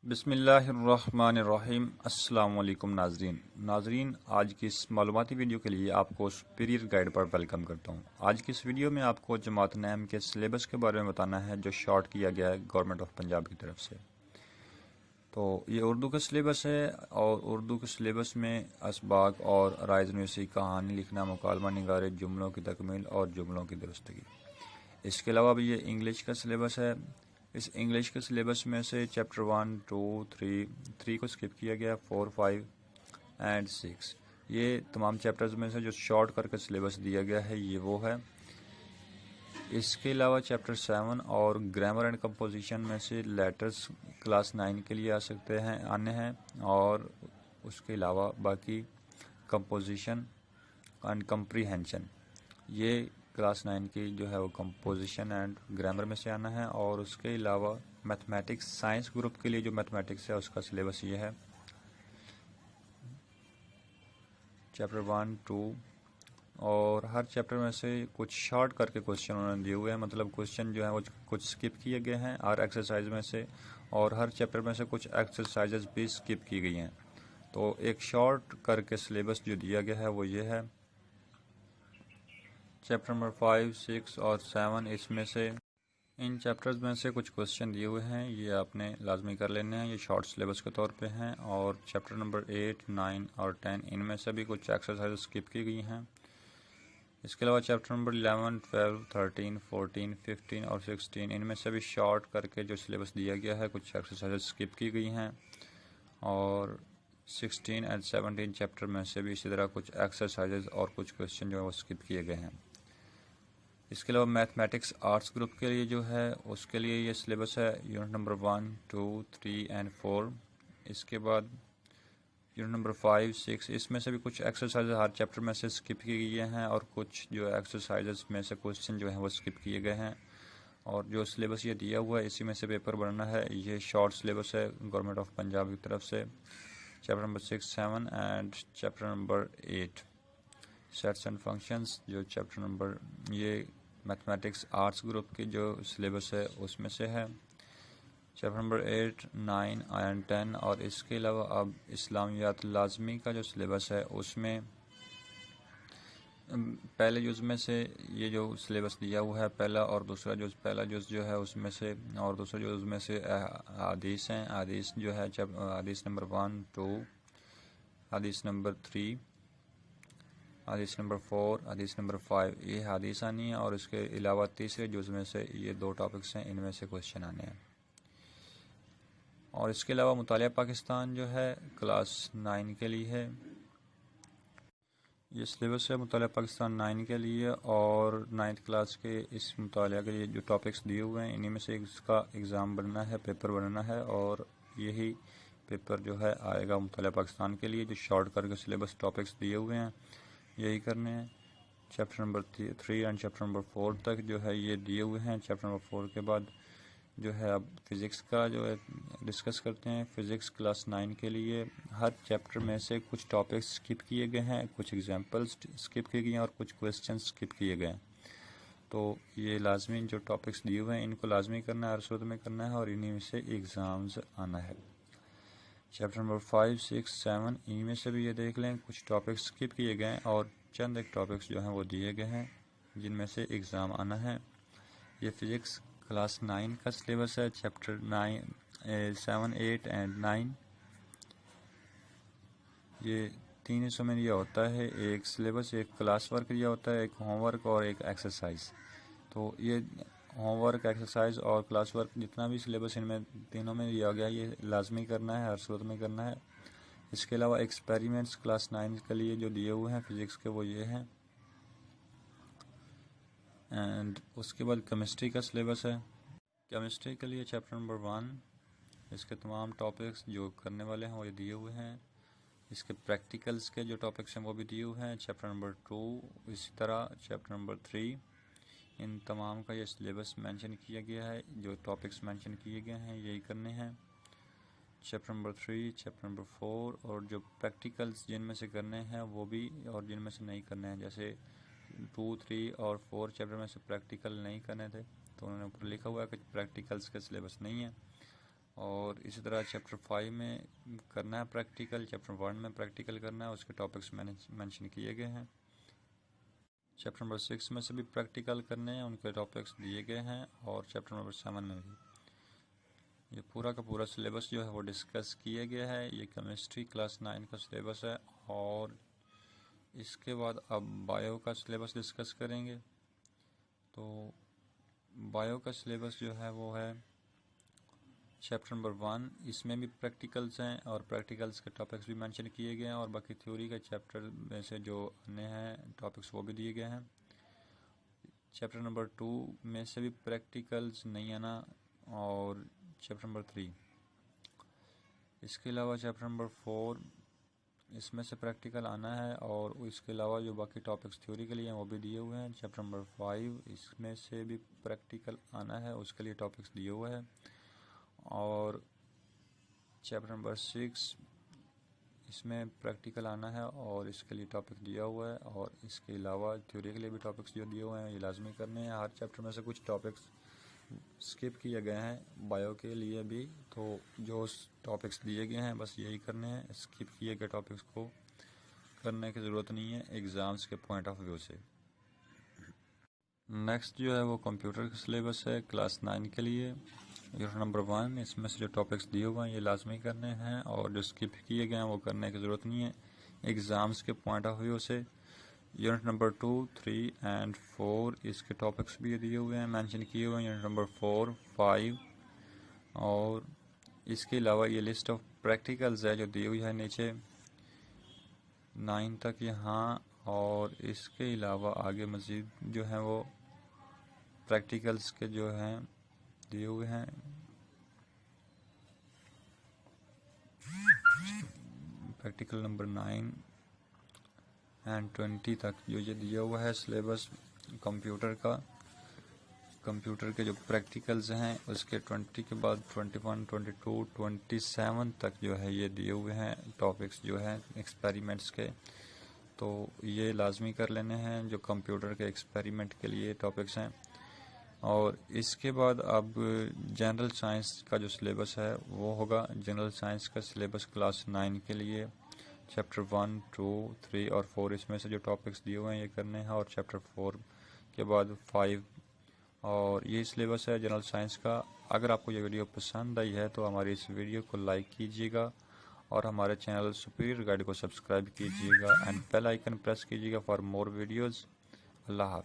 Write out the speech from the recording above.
بسم اللہ الرحمن الرحیم۔ السلام علیکم ناظرین، آج کی اس معلوماتی ویڈیو کے لیے آپ کو سپیریئر گائیڈ پر ویلکم کرتا ہوں۔ آج کی اس ویڈیو میں آپ کو جماعت نعم کے سلیبس کے بارے میں بتانا ہے جو شارٹ کیا گیا ہے گورنمنٹ آف پنجاب کی طرف سے۔ تو یہ اردو کا سلیبس ہے اور اردو کے سلیبس میں اسباق اور رائز نویسی، کہانی لکھنا، مکالمہ نگاری، جملوں کی تکمیل اور جملوں کی درستگی۔ اس کے علاوہ بھی یہ انگلش کا سلیبس ہے۔ اس انگلش کے سلیبس میں سے چیپٹر 1، 2، 3 کو سکپ کیا گیا، 4، 5 اینڈ 6۔ یہ تمام چیپٹرز میں سے جو شارٹ کر کے سلیبس دیا گیا ہے یہ وہ ہے۔ اس کے علاوہ چیپٹر 7 اور گرامر اینڈ کمپوزیشن میں سے لیٹرز کلاس 9 کے لیے آنے ہیں، اور اس کے علاوہ باقی کمپوزیشن اینڈ کمپریہنشن یہ کلاس 9 کی جو ہے وہ کمپوزیشن اینڈ گرامر میں سے آنا ہے۔ اور اس کے علاوہ میتھمیٹکس سائنس گروپ کے لیے جو میتھمیٹکس ہے اس کا سلیبس یہ ہے، چیپٹر 1، 2، اور ہر چیپٹر میں سے کچھ شارٹ کر کے کوشچن انہوں نے دیے ہوئے ہیں، مطلب کوشچن جو ہیں وہ کچھ سکپ کیے گئے ہیں ہر ایکسرسائز میں سے، اور ہر چیپٹر میں سے کچھ ایکسرسائزز بھی سکپ کی گئی ہیں۔ تو ایک شارٹ کر کے سلیبس جو دیا گیا ہے وہ یہ ہے۔ چیپٹر نمبر 5، 6 اور 7، اس میں سے ان چیپٹرز میں سے کچھ کوشچن دیے ہوئے ہیں، یہ آپ نے لازمی کر لینے ہیں، یہ شارٹ سلیبس کے طور پہ ہیں۔ اور چیپٹر نمبر 8، 9 اور 10، ان میں سے بھی کچھ ایکسرسائز سکپ کی گئی ہیں۔ اس کے علاوہ چیپٹر نمبر 11، 12، 13، 14، 15 اور 16، ان میں سے بھی شارٹ کر کے جو سلیبس دیا گیا ہے کچھ ایکسرسائز سکپ کی گئی ہیں۔ اور 16 اور 17 چیپٹر میں سے بھی اسی طرح کچھ ایکسرسائزز اور کچھ کوشچن جو ہیں وہ سکپ کیے گئے ہیں۔ اس کے علاوہ میتھمیٹکس آرٹس گروپ کے لیے جو ہے اس کے لیے یہ سلیبس ہے، یونٹ نمبر 1، 2، 3 اینڈ 4۔ اس کے بعد یونٹ نمبر 5، 6، اس میں سے بھی کچھ ایکسرسائز ہر چیپٹر میں سے سکپ کی گئی ہیں، اور کچھ جو ایکسرسائزز میں سے کوشچن جو ہیں وہ سکپ کیے گئے ہیں۔ اور جو سلیبس یہ دیا ہوا ہے اسی میں سے پیپر بننا ہے، یہ شارٹ سلیبس ہے گورنمنٹ آف پنجاب کی طرف سے، chapter number 6، 7 and chapter number 8 sets and functions, جو چیپٹر نمبر یہ میتھمیٹکس آرٹس گروپ کی جو سلیبس ہے اس میں سے ہے، چیپٹر نمبر 8، 9 اینڈ 10۔ اور اس کے علاوہ اب اسلامیات لازمی کا جو سلیبس ہے اس میں پہلے جز میں سے یہ جو سلیبس دیا ہوا ہے پہلا اور دوسرا جز، پہلا جز جو ہے اس میں سے اور دوسرا جز میں سے حدیث ہیں، حدیث جو ہے حدیث نمبر 1، 2، حدیث نمبر 3، حدیث نمبر 4، حدیث نمبر 5، یہ حدیث آنی ہے۔ اور اس کے علاوہ تیسرے جز میں سے یہ 2 ٹاپکس ہیں، ان میں سے کوشچن آنے ہیں۔ اور اس کے علاوہ مطالعہ پاکستان جو ہے کلاس 9 کے لیے ہے، یہ سلیبس ہے مطالعہ پاکستان 9 کے لیے، اور 9th کلاس کے اس مطالعہ کے لیے جو ٹاپکس دیے ہوئے ہیں انہی میں سے اس کا ایگزام بننا ہے، پیپر بننا ہے، اور یہی پیپر جو ہے آئے گا مطالعہ پاکستان کے لیے۔ جو شارٹ کر کے سلیبس ٹاپکس دیے ہوئے ہیں یہی کرنے ہیں۔ Chapter number 3 and chapter number 4 تک جو ہے یہ دیے ہوئے ہیں۔ چیپٹر نمبر 4 کے بعد جو ہے اب فزکس کا جو ہے ڈسکس کرتے ہیں۔ فزکس کلاس 9 کے لیے ہر چیپٹر میں سے کچھ ٹاپکس سکپ کیے گئے ہیں، کچھ ایگزامپلس سکپ کیے گئے ہیں، اور کچھ کویسچنس سکپ کیے گئے ہیں۔ تو یہ لازمی جو ٹاپکس دیے ہوئے ہیں ان کو لازمی کرنا ہے، ہر صورت میں کرنا ہے، اور انہی میں سے ایگزامز آنا ہے۔ چیپٹر نمبر 5، 6، 7، ان میں سے بھی یہ دیکھ لیں کچھ ٹاپکس سکپ کیے گئے ہیں، اور چند ایک ٹاپکس جو ہیں وہ دیے گئے ہیں جن میں سے ایگزام آنا ہے۔ یہ فزکس کلاس 9 کا سلیبس ہے، چیپٹر 7، 8 اینڈ 9۔ یہ 3 حصوں میں دیا ہوتا ہے، ایک سلیبس، ایک کلاس ورک دیا ہوتا ہے، ایک ہوم ورک اور ایک ایکسرسائز۔ تو یہ ہوم ورک، ایکسرسائز اور کلاس ورک جتنا بھی سلیبس ان میں تینوں میں دیا گیا یہ لازمی کرنا ہے، ہر صورت میں کرنا ہے۔ اس کے علاوہ ایکسپیریمنٹس کلاس 9 کے لیے جو دیے ہوئے ہیں فزکس کے وہ یہ ہیں۔ اینڈ اس کے بعد کیمسٹری کا سلیبس ہے۔ کیمسٹری کے لیے چیپٹر نمبر 1، اس کے تمام ٹاپکس جو کرنے والے ہیں وہ یہ دیے ہوئے ہیں۔ اس کے پریکٹیکلز کے جو ٹاپکس ہیں وہ بھی دیے ہوئے ہیں، چیپٹر نمبر 2، اسی طرح چیپٹر نمبر 3، ان تمام کا یہ سلیبس مینشن کیا گیا ہے، جو ٹاپکس مینشن کیے گئے ہیں یہی کرنے ہیں۔ چیپٹر نمبر 3، چیپٹر نمبر 4، اور جو پریکٹیکلز جن میں سے کرنے ہیں وہ بھی، اور جن میں سے نہیں کرنے ہیں، جیسے 2، 3 اور 4 چیپٹر میں سے پریکٹیکل نہیں کرنے تھے تو انہوں نے اوپر لکھا ہوا ہے کہ پریکٹیکلز کے سلیبس نہیں ہے۔ اور اسی طرح چیپٹر 5 میں کرنا ہے پریکٹیکل، چیپٹر 1 میں پریکٹیکل کرنا ہے، اس کے ٹاپکس میں نے مینشن کیے گئے ہیں۔ چیپٹر نمبر 6 میں سے بھی پریکٹیکل کرنے ہیں، ان کے ٹاپکس دیے گئے ہیں، اور چیپٹر نمبر 7 میں بھی یہ پورا کا پورا سلیبس جو ہے وہ ڈسکس کیے گیا ہے۔ یہ کیمسٹری کلاس 9 کا سلیبس ہے، اور اس کے بعد اب بایو کا سلیبس ڈسکس کریں گے۔ تو بایو کا سلیبس جو ہے وہ ہے چیپٹر نمبر 1، اس میں بھی پریکٹیکلز ہیں اور پریکٹیکلز کے ٹاپکس بھی مینشن کیے گئے ہیں، اور باقی تھیوری کے چیپٹر میں سے جو آنے ہیں ٹاپکس وہ بھی دیے گئے ہیں۔ چیپٹر نمبر 2 میں سے بھی پریکٹیکلز نہیں آنا، اور چیپٹر نمبر 3 اس کے علاوہ چیپٹر نمبر 4 اس میں سے پریکٹیکل آنا ہے، اور اس کے علاوہ جو باقی ٹاپکس تھیوری کے لیے ہیں وہ بھی دیے ہوئے ہیں۔ چیپٹر نمبر 5 اس میں سے بھی پریکٹیکل آنا ہے، اس کے لیے ٹاپکس دیے ہوئے ہیں، اور چیپٹر نمبر 6 اس میں پریکٹیکل آنا ہے اور اس کے لیے ٹاپک دیا ہوا ہے، اور اس کے علاوہ تھیوری کے لیے بھی ٹاپکس جو دیے ہوئے ہیں یہ لازمی کرنے ہیں۔ ہر چیپٹر میں سے کچھ ٹاپکس اسکپ کیے گئے ہیں بایو کے لیے بھی، تو جو ٹاپکس دیے گئے ہیں بس یہی کرنے ہیں، اسکپ کیے گئے ٹاپکس کو کرنے کی ضرورت نہیں ہے ایگزامس کے پوائنٹ آف ویو سے۔ نیکسٹ جو ہے وہ کمپیوٹر کا سلیبس ہے کلاس 9 کے لیے، یونٹ نمبر 1، اس میں سے جو ٹاپکس دیے ہوئے ہیں یہ لازمی کرنے ہیں، اور جو اسکپ کیے گئے ہیں وہ کرنے کی ضرورت نہیں ہے ایگزامس کے پوائنٹ آف ویو سے۔ یونٹ نمبر 2، 3 اینڈ 4 اس کے ٹاپکس بھی دیے ہوئے ہیں، مینشن کیے ہوئے ہیں، یونٹ نمبر 4، 5، اور اس کے علاوہ یہ لسٹ آف پریکٹیکلز ہے جو دی ہوئی ہے نیچے 9 تک یہاں، اور اس کے علاوہ آگے مزید جو ہیں وہ پریکٹیکلز کے جو ہیں دیے ہوئے ہیں۔ پریکٹیکل نمبر 9 اینڈ 20 تک جو یہ دیا ہوا ہے سلیبس کمپیوٹر کا، کمپیوٹر کے جو پریکٹیکلز ہیں اس کے 20 کے بعد 21، 22، 27 تک جو ہے یہ دیے ہوئے ہیں ٹاپکس جو ہیں ایکسپیریمنٹس کے، تو یہ لازمی کر لینے ہیں جو کمپیوٹر کے ایکسپیریمنٹ کے لیے ٹاپکس ہیں۔ اور اس کے بعد اب جنرل سائنس کا جو سلیبس ہے وہ ہوگا۔ جنرل سائنس کا سلیبس کلاس 9 کے لیے چیپٹر 1، 2، 3 اور 4 اس میں سے جو ٹاپکس دیے ہوئے ہیں یہ کرنے ہیں، اور چیپٹر 4 کے بعد 5، اور یہ سلیبس ہے جنرل سائنس کا۔ اگر آپ کو یہ ویڈیو پسند آئی ہے تو ہماری اس ویڈیو کو لائک کیجیے گا، اور ہمارے چینل سپیریئر گائیڈ کو سبسکرائب کیجیے گا، اینڈ بیل آئیکن پریس کیجیے گا فار مور ویڈیوز۔ اللہ حافظ۔